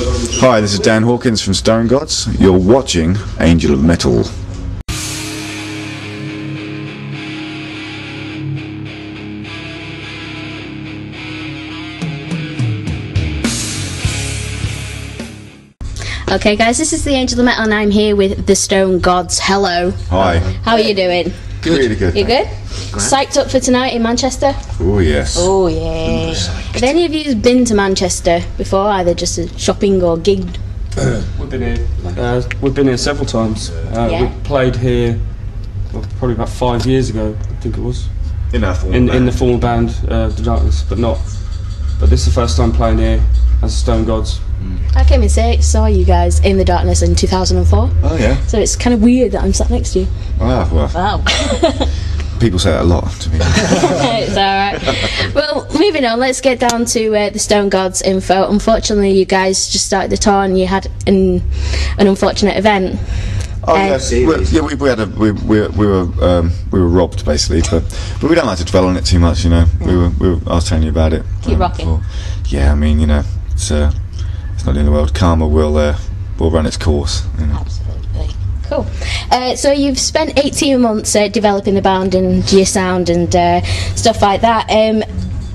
Hi, this is Dan Hawkins from Stone Gods. You're watching Angel of Metal. Okay guys, this is the Angel of Metal and I'm here with the Stone Gods. Hello. Hi. How are you doing? Good. Really good. You good? Psyched up for tonight in Manchester? Oh yes. Oh yeah. Have any of you been to Manchester before, either just shopping or gigged? We've been here. We've been here several times. Yeah. We played here probably about 5 years ago, I think it was. In our formal band. In the formal band, The Darkness, but this is the first time playing here as Stone Gods. I came and saw you guys in The Darkness in 2004. Oh yeah. So it's kind of weird that I'm sat next to you. Ah, well. Wow. People say that a lot to me. It's alright. Well, moving on, let's get down to the Stone Gods info. Unfortunately, you guys just started the tour and you had an unfortunate event. Oh yes, we were robbed basically, but we don't like to dwell on it too much, you know. I was telling you about it. Keep rocking. Before. Yeah, I mean, you know, it's not in the world. Karma will run its course. You know. Absolutely. Cool. So you've spent 18 months developing the band and your sound and stuff like that.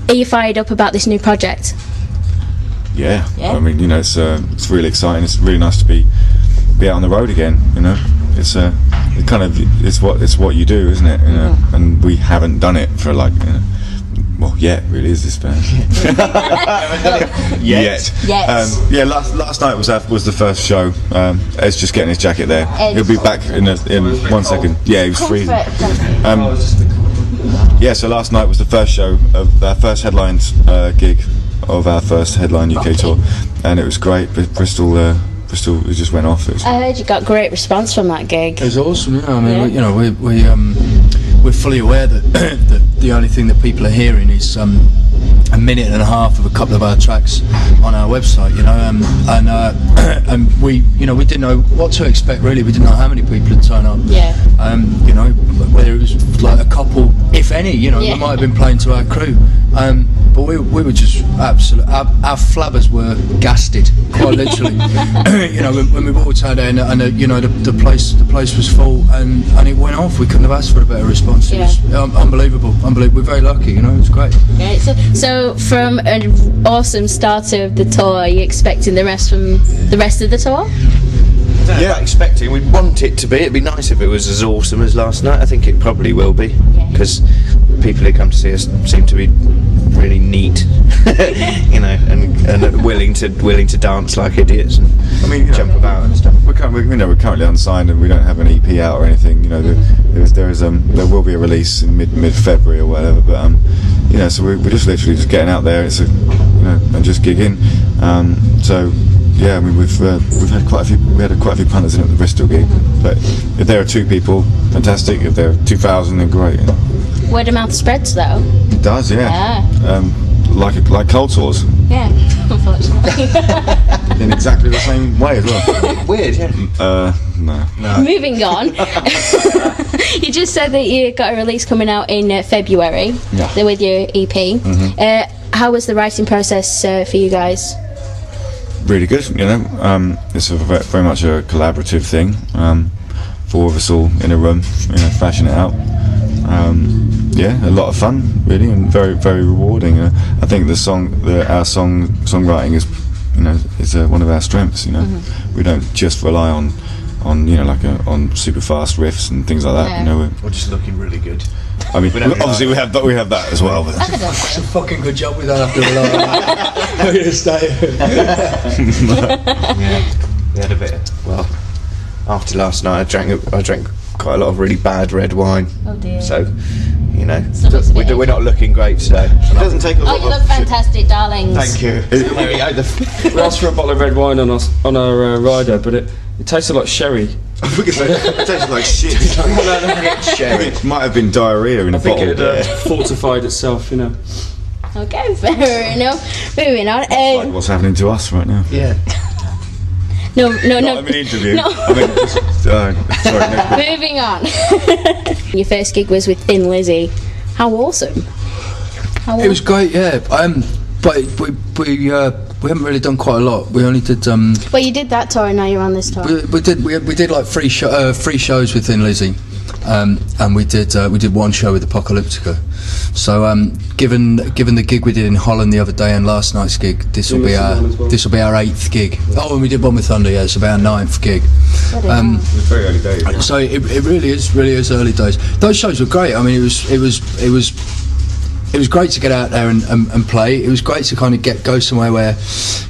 Are you fired up about this new project? Yeah. Yeah. I mean, you know, it's really exciting. It's really nice to be out on the road again. You know, it's what you do, isn't it? You know, and we haven't done it for like, you know, well, yet really is this band. Yet. Yes. Yeah. Last night was the first show. Ed's just getting his jacket there. He'll be back in 1 second. Yeah, he was freezing. Yeah. So last night was the first show of our first headlined gig of our first headline UK tour, and it was great. Bristol, it just went off. I heard you got great response from that gig. It was awesome. Yeah, I mean, we're fully aware that that the only thing that people are hearing is a minute and a half of a couple of our tracks on our website, you know, and we didn't know what to expect really. We didn't know how many people would turn up. Yeah. You know, whether it was like a couple, if any, you know, we might have been playing to our crew. But we were just absolute. Our flabbers were gasted, quite literally. You know, when we walked out there and you know the place was full and it went off. We couldn't have asked for a better response. It was unbelievable. We're very lucky. You know, it was great. Right. So from an awesome start of the tour, are you expecting the rest from the rest of the tour? Yeah, expecting. We want it to be. It'd be nice if it was as awesome as last night. I think it probably will be, because people who come to see us seem to be really neat, you know, and willing to dance like idiots and jump about and stuff. We're currently unsigned and we don't have an EP out or anything. You know, there will be a release in mid February or whatever. But you know, so we're just literally just getting out there. And just gigging. So. Yeah, I mean we've had quite a few. We had quite a few punters in at the Bristol gig. But if there are 2 people, fantastic. If there are 2,000, then great. You know. Word of mouth spreads though. It does, yeah. Like cold sores. Yeah, unfortunately. In exactly the same way as well. Weird, yeah. No. Moving on. You just said that you got a release coming out in February. Yeah. With your EP. How was the writing process for you guys? Really good, you know. It's very much a collaborative thing. 4 of us all in a room, you know, flashing it out. Yeah, a lot of fun, really, and very, very rewarding. I think our songwriting is, you know, is one of our strengths. You know, we don't just rely on you know, like on super fast riffs and things like that. Yeah. You know, we're just looking really good. I mean, obviously we have that as well. But it's a fucking good job we don't have to rely on that. We're gonna stay. Yeah, we had a bit. Well, after last night, I drank quite a lot of really bad red wine. Oh dear. So, you know, we're not looking great today. It doesn't take a lot. Oh, you look fantastic, darlings. Thank you. There we go. We asked for a bottle of red wine on our rider, but it tasted like sherry. It tasted like shit. Sherry. It might have been diarrhea in a bottle. I think it had fortified itself, you know. Okay, fair enough. Moving on. Like what's happening to us right now? Yeah. No. I'm in the interview. No. Sorry. No. Moving on. Your first gig was with Thin Lizzy. How awesome! It was great, yeah. But we we haven't really done quite a lot. We only did. Well, you did that tour, and now you're on this tour. We did like three shows with Thin Lizzy, and we did one show with Apocalyptica. So given the gig we did in Holland the other day and last night's gig, this will be our 8th gig. Oh, and we did one with Thunder. Yeah, it's about our 9th gig. It was very early days. Yeah. So it really is early days. Those shows were great. I mean, it was great to get out there and play. It was great to kind of go somewhere where,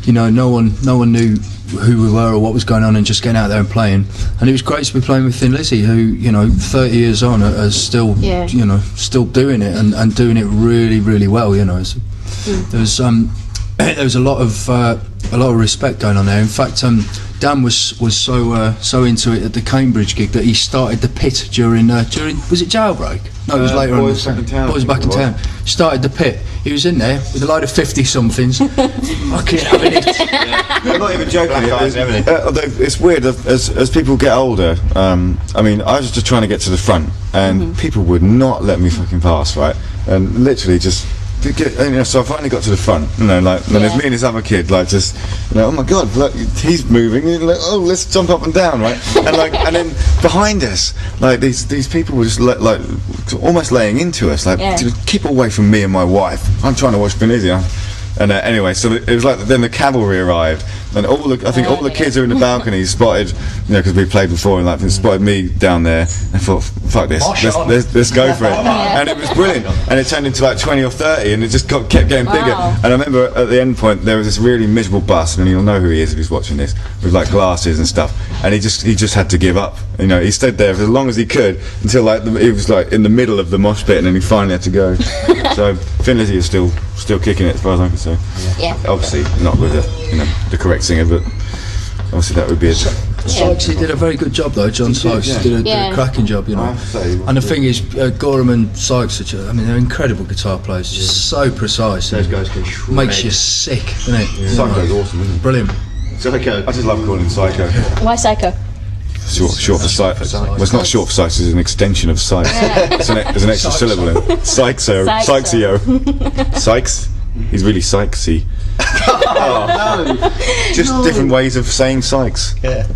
you know, no one knew who we were or what was going on, and just getting out there and playing. And it was great to be playing with Thin Lizzy, who, you know, 30 years on are still, you know, still doing it and doing it really, really well. You know, there was a lot of respect going on there. In fact, Dan was so into it at the Cambridge gig that he started the pit during was it Jailbreak? No, it was later on. Boys Back in Town. Boys Back in Town. Started the pit. He was in there with a load of 50-somethings, fucking having it. I'm not even joking. It's weird as people get older. I mean, I was just trying to get to the front, and people would not let me fucking pass, right? And literally just. You know, so I finally got to the front, you know, like, and there's me and this other kid, like, just, you know, oh my god, look, he's moving, and like, oh, let's jump up and down, right? And like, and then behind us, like, these people were just like almost laying into us, like, keep away from me and my wife. I'm trying to watch Thin Lizzy. And anyway, so it was like then the cavalry arrived, and all the kids who were in the balcony spotted, you know, because we played before, and like spotted me down there, and thought, fuck this, let's go for it. And it was brilliant, and it turned into like 20 or 30, and it just kept getting bigger. And I remember at the end point there was this really miserable bus, and you'll know who he is if he's watching this, with like glasses and stuff, and he just had to give up. You know, he stayed there for as long as he could until like he was like in the middle of the mosh pit, and then he finally had to go. So Thin Lizzy is still kicking it as far as I'm concerned. Yeah. Obviously not with the correct singer, but obviously that would be it. Sykes, he did a very good job though. John Sykes did a cracking job, you know. And the thing is, Gorham and Sykes, they're incredible guitar players, just so precise. Those guys can shred. Makes you sick, doesn't it? Yeah. Psycho's awesome, isn't it? Brilliant. Psycho. I just love calling him Psycho. Why Psycho? Short for Sykes. Well, it's not short for Sykes, it's an extension of Sykes. There's an extra syllable in it. Sykesio. Sykes. He's really Sykesy. Oh, no. Just different ways of saying Sykes. Yeah.